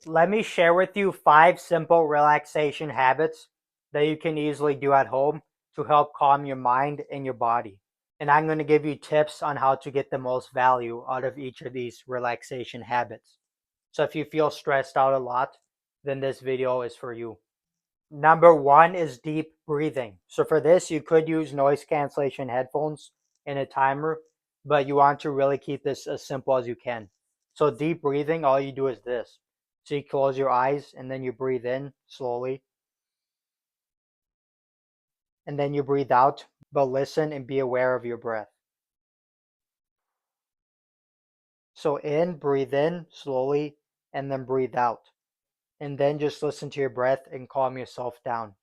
Let me share with you 5 simple relaxation habits that you can easily do at home to help calm your mind and your body. And I'm going to give you tips on how to get the most value out of each of these relaxation habits. So if you feel stressed out a lot, then this video is for you. Number 1 is deep breathing. So for this, you could use noise cancellation headphones and a timer, but you want to really keep this as simple as you can. So deep breathing, all you do is this. So you close your eyes and then you breathe in slowly and then you breathe out, but listen and be aware of your breath. So breathe in slowly and then breathe out. And then just listen to your breath and calm yourself down.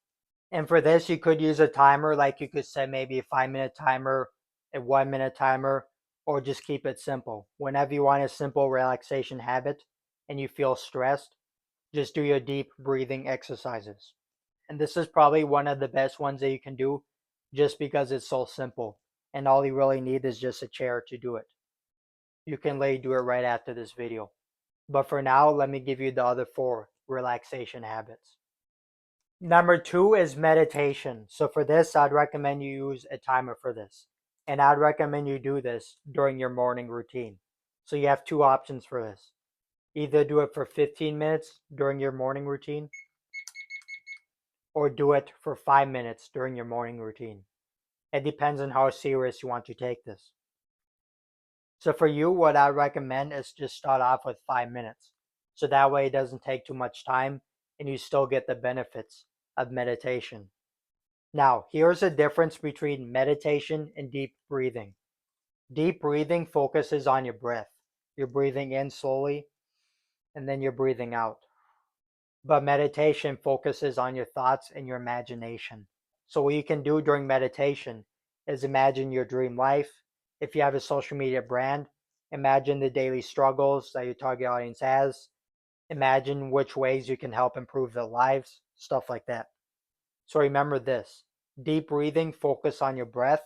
And for this, you could use a timer, like you could set maybe a 5-minute timer, a 1-minute timer, or just keep it simple. Whenever you want a simple relaxation habit and you feel stressed, just do your deep breathing exercises. And this is probably one of the best ones that you can do just because it's so simple. And all you really need is just a chair to do it. You can literally do it right after this video. But for now, let me give you the other 4 relaxation habits. Number 2 is meditation. So for this, I'd recommend you use a timer for this. And I'd recommend you do this during your morning routine. So you have 2 options for this. Either do it for 15 minutes during your morning routine, or do it for 5 minutes during your morning routine. It depends on how serious you want to take this. So for you, what I recommend is just start off with 5 minutes. So that way it doesn't take too much time and you still get the benefits of meditation. Now, here's a difference between meditation and deep breathing. Deep breathing focuses on your breath. You're breathing in slowly and then you're breathing out. But meditation focuses on your thoughts and your imagination. So what you can do during meditation is imagine your dream life. If you have a social media brand, imagine the daily struggles that your target audience has. Imagine which ways you can help improve their lives, stuff like that. So remember this, deep breathing, focus on your breath.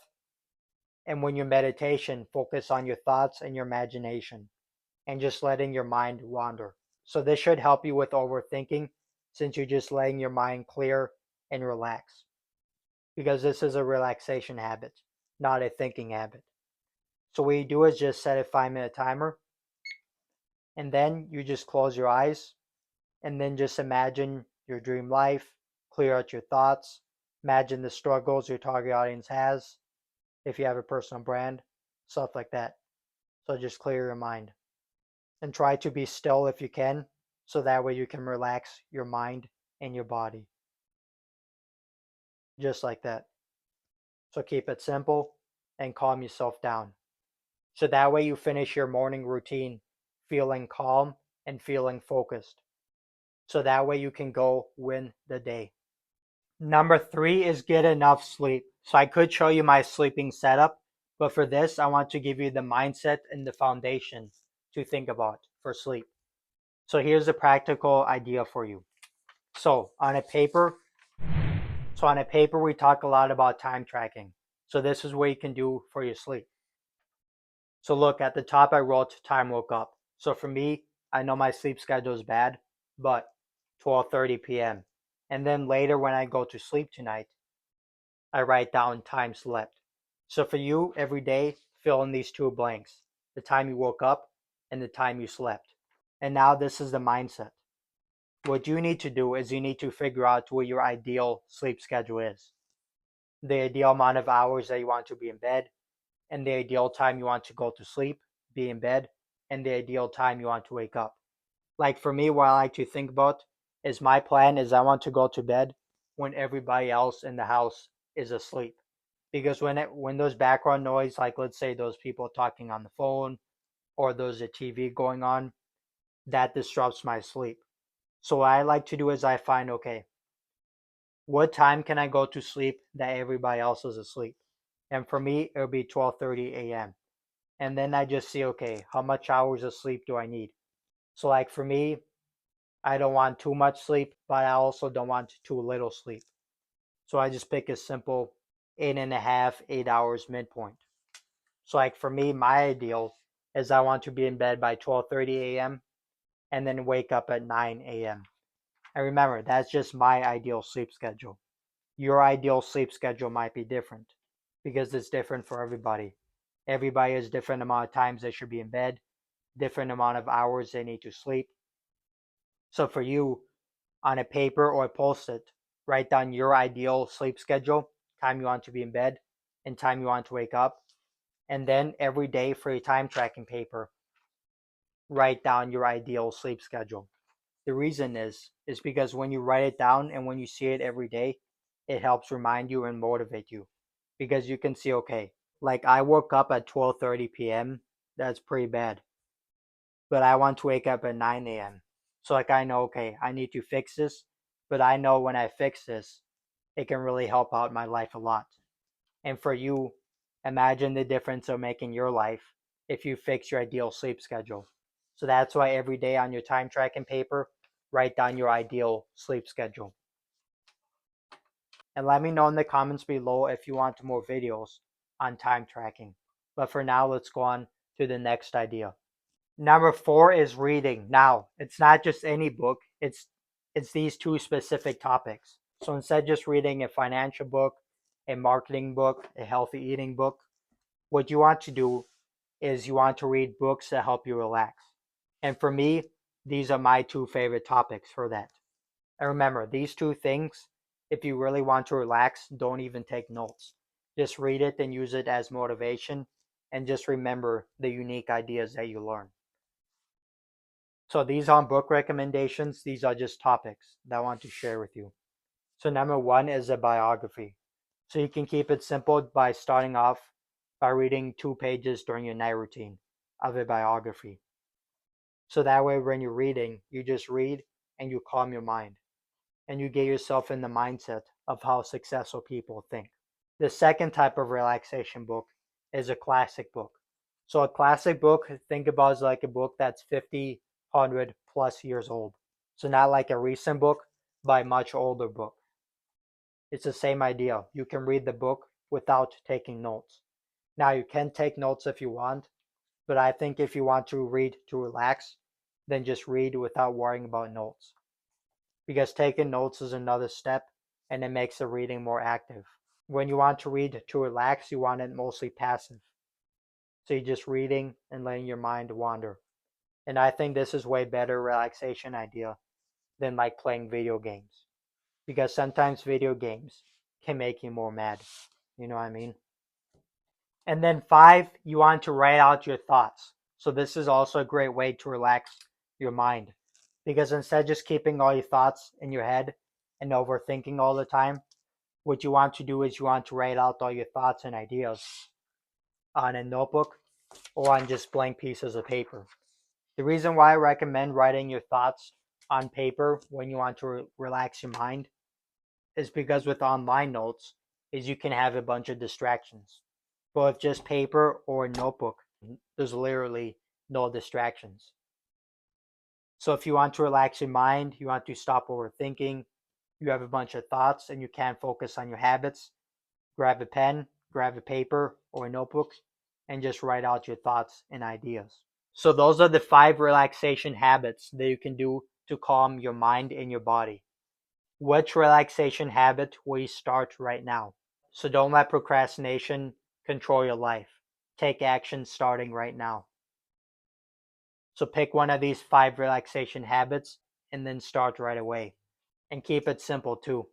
And when you're meditation, focus on your thoughts and your imagination and just letting your mind wander. So this should help you with overthinking since you're just letting your mind clear and relax. Because this is a relaxation habit, not a thinking habit. So what you do is just set a 5-minute timer and then you just close your eyes and then just imagine your dream life, clear out your thoughts, imagine the struggles your target audience has, if you have a personal brand, stuff like that. So just clear your mind and try to be still if you can, so that way you can relax your mind and your body. Just like that. So keep it simple and calm yourself down. So that way you finish your morning routine feeling calm and feeling focused. So that way you can go win the day. Number 3 is get enough sleep. So I could show you my sleeping setup, but for this, I want to give you the mindset and the foundation to think about for sleep. So here's a practical idea for you. So on a paper, we talk a lot about time tracking. So this is what you can do for your sleep. So look, at the top I wrote time woke up. So for me, I know my sleep schedule is bad, but 12:30 p.m. And then later when I go to sleep tonight, I write down time slept. So for you, every day, fill in these 2 blanks, the time you woke up and the time you slept. And now this is the mindset. What you need to do is you need to figure out what your ideal sleep schedule is. The ideal amount of hours that you want to be in bed, and the ideal time you want to go to sleep, be in bed, and the ideal time you want to wake up. Like for me, what I like to think about is my plan is I want to go to bed when everybody else in the house is asleep. Because when those background noise, like let's say those people talking on the phone or there's a TV going on, that disrupts my sleep. So what I like to do is I find, okay, what time can I go to sleep that everybody else is asleep? And for me, it'll be 12:30 a.m. And then I just see, okay, how much hours of sleep do I need? So like for me, I don't want too much sleep, but I also don't want too little sleep. So I just pick a simple 8.5, 8 hours midpoint. So like for me, my ideal is I want to be in bed by 12:30 a.m. and then wake up at 9 a.m. And remember, that's just my ideal sleep schedule. Your ideal sleep schedule might be different because it's different for everybody. Everybody has different amount of times they should be in bed, different amount of hours they need to sleep. So for you, on a paper or a post-it, write down your ideal sleep schedule, time you want to be in bed, and time you want to wake up. And then every day for your time tracking paper, write down your ideal sleep schedule. The reason is because when you write it down and when you see it every day, it helps remind you and motivate you. Because you can see, okay, like I woke up at 12:30 p.m. That's pretty bad. But I want to wake up at 9 a.m. So like I know, okay, I need to fix this, but I know when I fix this, it can really help out my life a lot. And for you, imagine the difference it'll make in your life if you fix your ideal sleep schedule. So that's why every day on your time tracking paper, write down your ideal sleep schedule. And let me know in the comments below if you want more videos on time tracking. But for now, let's go on to the next idea. Number 4 is reading. Now, it's not just any book, it's these two specific topics. So instead of just reading a financial book, a marketing book, a healthy eating book, what you want to do is you want to read books that help you relax. And for me, these are my two favorite topics for that. And remember, these two things, if you really want to relax, don't even take notes. Just read it and use it as motivation, and just remember the unique ideas that you learn. So these aren't book recommendations, these are just topics that I want to share with you. So number 1 is a biography. So you can keep it simple by starting off by reading 2 pages during your night routine of a biography. So that way when you're reading, you just read and you calm your mind and you get yourself in the mindset of how successful people think. The second type of relaxation book is a classic book. So a classic book, think about as like a book that's 50, 100 plus years old. So not like a recent book, but a much older book. It's the same idea. You can read the book without taking notes. Now you can take notes if you want, but I think if you want to read to relax, then just read without worrying about notes. Because taking notes is another step and it makes the reading more active. When you want to read to relax, you want it mostly passive. So you're just reading and letting your mind wander. And I think this is way better relaxation idea than like playing video games. Because sometimes video games can make you more mad. You know what I mean? And then 5, you want to write out your thoughts. So this is also a great way to relax your mind. Because instead of just keeping all your thoughts in your head and overthinking all the time, what you want to do is you want to write out all your thoughts and ideas on a notebook or on just blank pieces of paper. The reason why I recommend writing your thoughts on paper when you want to relax your mind is because with online notes is you can have a bunch of distractions. But with just paper or a notebook, there's literally no distractions. So if you want to relax your mind, you want to stop overthinking, you have a bunch of thoughts and you can't focus on your habits, grab a pen, grab a paper or a notebook, and just write out your thoughts and ideas. So those are the 5 relaxation habits that you can do to calm your mind and your body. Which relaxation habit will you start right now? So don't let procrastination control your life. Take action starting right now. So pick one of these 5 relaxation habits and then start right away. And keep it simple too.